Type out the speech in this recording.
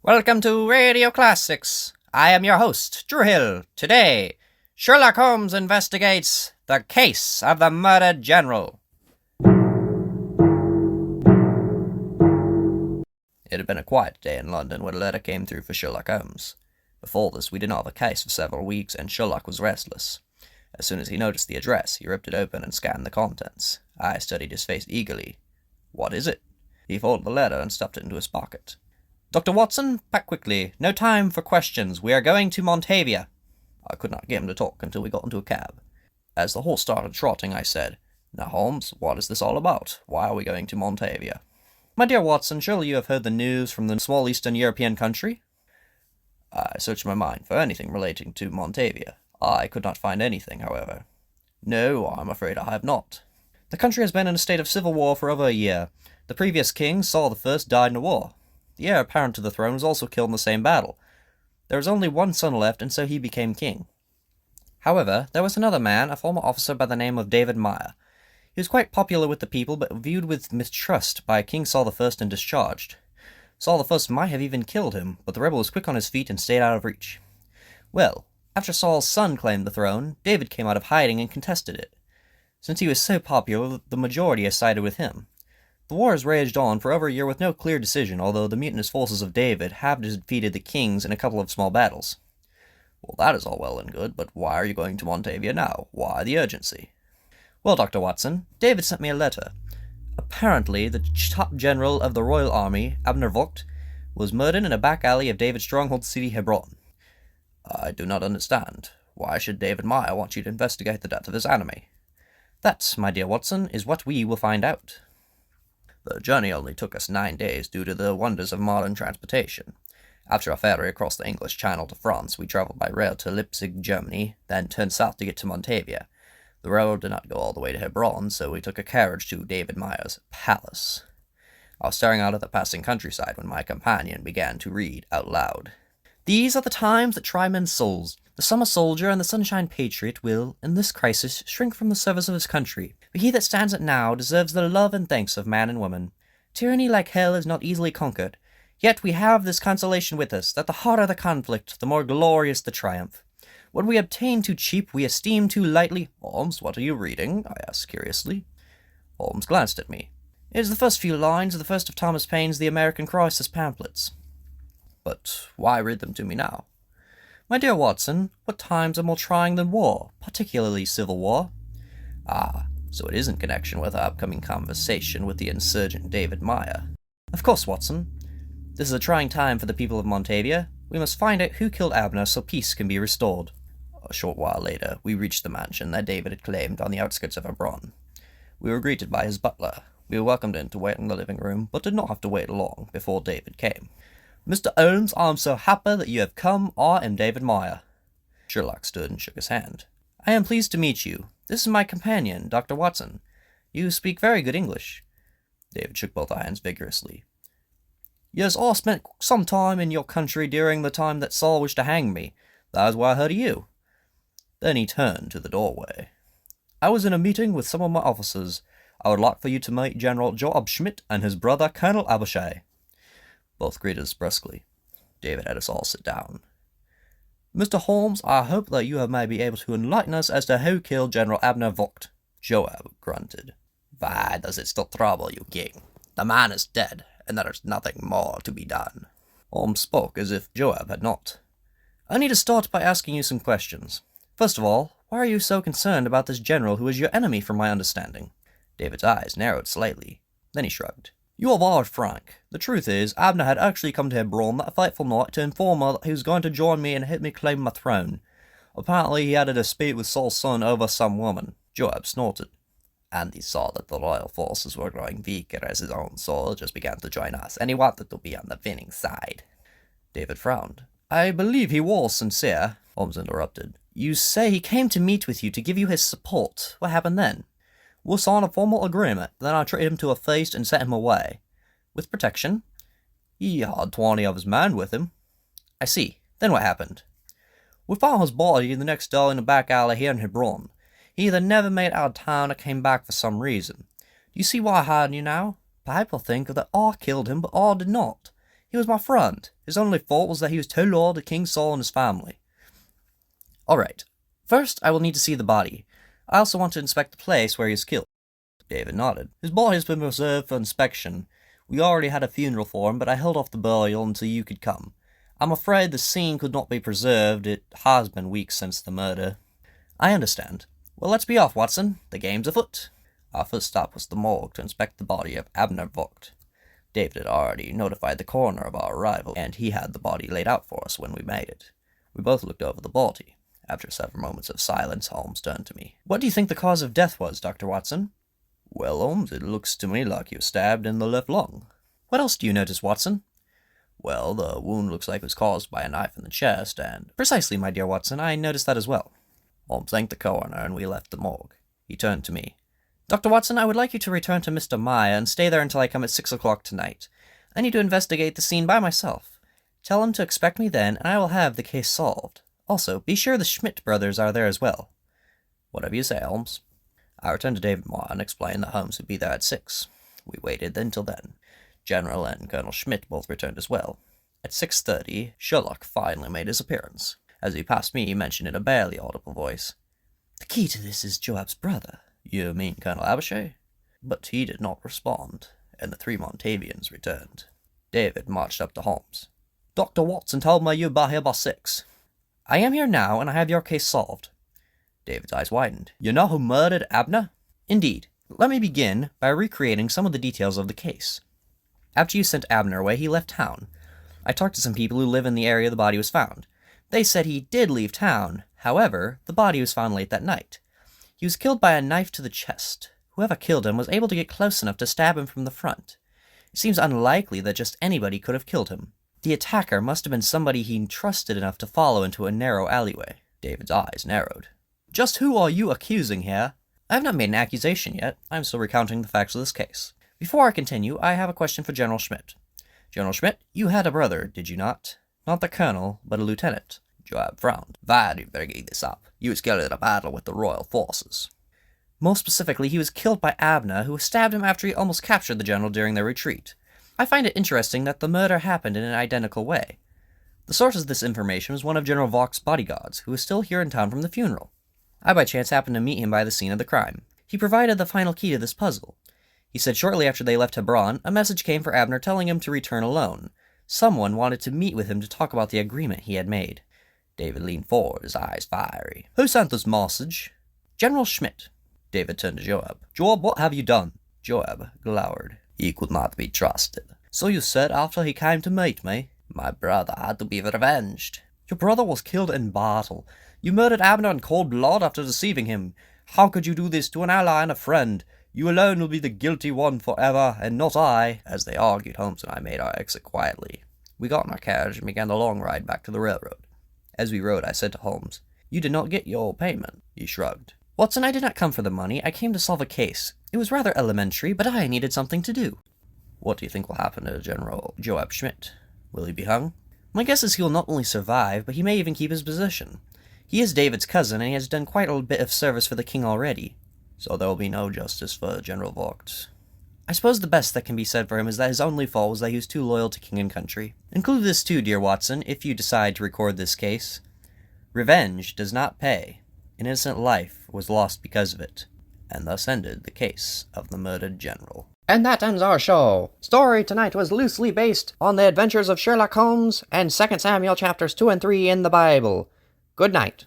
Welcome to Radio Classics. I am your host, Drew Hill. Today, Sherlock Holmes investigates the case of the murdered general. It had been a quiet day in London when a letter came through for Sherlock Holmes. Before this, we did not have a case for several weeks, and Sherlock was restless. As soon as he noticed the address, he ripped it open and scanned the contents. I studied his face eagerly. What is it? He folded the letter and stuffed it into his pocket. Dr. Watson, back quickly. No time for questions. We are going to Montavia. I could not get him to talk until we got into a cab. As the horse started trotting, I said, Now, Holmes, what is this all about? Why are we going to Montavia? My dear Watson, surely you have heard the news from the small Eastern European country? I searched my mind for anything relating to Montavia. I could not find anything, however. No, I'm afraid I have not. The country has been in a state of civil war for over a year. The previous king, Saul I, died in the war. The heir apparent to the throne was also killed in the same battle. There was only one son left, and so he became king. However, there was another man, a former officer by the name of David Meyer. He was quite popular with the people, but viewed with mistrust by King Saul I and discharged. Saul I might have even killed him, but the rebel was quick on his feet and stayed out of reach. Well, after Saul's son claimed the throne, David came out of hiding and contested it. Since he was so popular, the majority has sided with him. The war has raged on for over a year with no clear decision, although the mutinous forces of David have defeated the kings in a couple of small battles. Well, that is all well and good, but why are you going to Montavia now? Why the urgency? Well, Dr. Watson, David sent me a letter. Apparently, the top general of the Royal Army, Abner Vogt, was murdered in a back alley of David's stronghold city, Hebron. I do not understand. Why should David Meyer want you to investigate the death of his enemy? That, my dear Watson, is what we will find out. The journey only took us 9 days due to the wonders of modern transportation. After a ferry across the English Channel to France, we travelled by rail to Leipzig, Germany, then turned south to get to Montavia. The railroad did not go all the way to Hebron, so we took a carriage to David Meyer's palace. I was staring out at the passing countryside when my companion began to read out loud. These are the times that try men's souls. The summer soldier and the sunshine patriot will, in this crisis, shrink from the service of his country. But he that stands it now deserves the love and thanks of man and woman. Tyranny like hell is not easily conquered. Yet we have this consolation with us, that the harder the conflict, the more glorious the triumph. What we obtain too cheap, we esteem too lightly. Holmes, what are you reading? I asked curiously. Holmes glanced at me. It is the first few lines of the first of Thomas Paine's The American Crisis pamphlets. But why read them to me now? My dear Watson, what times are more trying than war, particularly civil war? Ah, so it is in connection with our upcoming conversation with the insurgent David Meyer. Of course, Watson. This is a trying time for the people of Montavia. We must find out who killed Abner so peace can be restored. A short while later, we reached the mansion that David had claimed on the outskirts of Hebron. We were greeted by his butler. We were welcomed in to wait in the living room, but did not have to wait long before David came. Mr. Holmes, I am so happy that you have come. I am David Meyer. Sherlock stood and shook his hand. I am pleased to meet you. This is my companion, Dr. Watson. You speak very good English. David shook both hands vigorously. Yes, I spent some time in your country during the time that Saul wished to hang me. That is why I heard of you. Then he turned to the doorway. I was in a meeting with some of my officers. I would like for you to meet General Joab Schmidt and his brother, Colonel Abishai. Both greeted us brusquely. David had us all sit down. Mr. Holmes, I hope that you may be able to enlighten us as to who killed General Abner Vogt. Joab grunted. Why does it still trouble you, King? The man is dead, and there is nothing more to be done. Holmes spoke as if Joab had not. I need to start by asking you some questions. First of all, why are you so concerned about this general who is your enemy, from my understanding? David's eyes narrowed slightly. Then he shrugged. You are very frank. The truth is, Abner had actually come to Hebron that fateful night to inform her that he was going to join me and help me claim my throne. Apparently he had a dispute with Saul's son over some woman. Joab snorted. And he saw that the royal forces were growing weaker as his own soldiers began to join us, and he wanted to be on the winning side. David frowned. I believe he was sincere, Holmes interrupted. You say he came to meet with you to give you his support. What happened then? We'll sign a formal agreement, then I treated him to a feast and sent him away. With protection? He had 20 of his men with him. I see. Then what happened? We found his body the next day in a back alley here in Hebron. He either never made out of town or came back for some reason. Do you see why I hide you now? People think that I killed him, but I did not. He was my friend. His only fault was that he was too loyal to King Saul and his family. All right. First, I will need to see the body. I also want to inspect the place where he was killed. David nodded. His body has been reserved for inspection. We already had a funeral for him, but I held off the burial until you could come. I'm afraid the scene could not be preserved. It has been weeks since the murder. I understand. Well, let's be off, Watson. The game's afoot. Our first stop was the morgue to inspect the body of Abner Vogt. David had already notified the coroner of our arrival, and he had the body laid out for us when we made it. We both looked over the body. After several moments of silence, Holmes turned to me. What do you think the cause of death was, Dr. Watson? Well, Holmes, it looks to me like he was stabbed in the left lung. What else do you notice, Watson? Well, the wound looks like it was caused by a knife in the chest, and... Precisely, my dear Watson, I noticed that as well. Holmes thanked the coroner, and we left the morgue. He turned to me. Dr. Watson, I would like you to return to Mr. Maya and stay there until I come at 6 o'clock tonight. I need to investigate the scene by myself. Tell him to expect me then, and I will have the case solved. Also, be sure the Schmidt brothers are there as well. Whatever you say, Holmes. I returned to David Moore and explained that Holmes would be there at 6. We waited until then. General and Colonel Schmidt both returned as well. At 6:30, Sherlock finally made his appearance. As he passed me, he mentioned in a barely audible voice, "The key to this is Joab's brother." You mean Colonel Abishai? But he did not respond, and the 3 Montavians returned. David marched up to Holmes. Dr. Watson told me you'd be here by 6. I am here now, and I have your case solved. David's eyes widened. You know who murdered Abner? Indeed. Let me begin by recreating some of the details of the case. After you sent Abner away, he left town. I talked to some people who live in the area the body was found. They said he did leave town. However, the body was found late that night. He was killed by a knife to the chest. Whoever killed him was able to get close enough to stab him from the front. It seems unlikely that just anybody could have killed him. The attacker must have been somebody he trusted enough to follow into a narrow alleyway. David's eyes narrowed. Just who are you accusing here? I have not made an accusation yet. I am still recounting the facts of this case. Before I continue, I have a question for General Schmidt. General Schmidt, you had a brother, did you not? Not the colonel, but a lieutenant. Joab frowned. Why do you bring this up? He was killed in a battle with the royal forces. More specifically, he was killed by Abner, who stabbed him after he almost captured the general during their retreat. I find it interesting that the murder happened in an identical way. The source of this information was one of General Vogt's bodyguards, who was still here in town from the funeral. I by chance happened to meet him by the scene of the crime. He provided the final key to this puzzle. He said shortly after they left Hebron, a message came for Abner telling him to return alone. Someone wanted to meet with him to talk about the agreement he had made. David leaned forward, his eyes fiery. Who sent this message? General Schmidt. David turned to Joab. Joab, what have you done? Joab glowered. He could not be trusted. So you said after he came to meet me? My brother had to be revenged. Your brother was killed in battle. You murdered Abner in cold blood after deceiving him. How could you do this to an ally and a friend? You alone will be the guilty one forever, and not I. As they argued, Holmes and I made our exit quietly. We got in our carriage and began the long ride back to the railroad. As we rode, I said to Holmes, You did not get your payment. He shrugged. Watson, I did not come for the money. I came to solve a case. It was rather elementary, but I needed something to do. What do you think will happen to General Joab Schmidt? Will he be hung? My guess is he will not only survive, but he may even keep his position. He is David's cousin, and he has done quite a bit of service for the king already. So there will be no justice for General Vogt. I suppose the best that can be said for him is that his only fault was that he was too loyal to king and country. Include this too, dear Watson, if you decide to record this case. Revenge does not pay. An innocent life was lost because of it, and thus ended the case of the murdered general. And that ends our show. Story tonight was loosely based on the adventures of Sherlock Holmes and 2 Samuel chapters 2 and 3 in the Bible. Good night.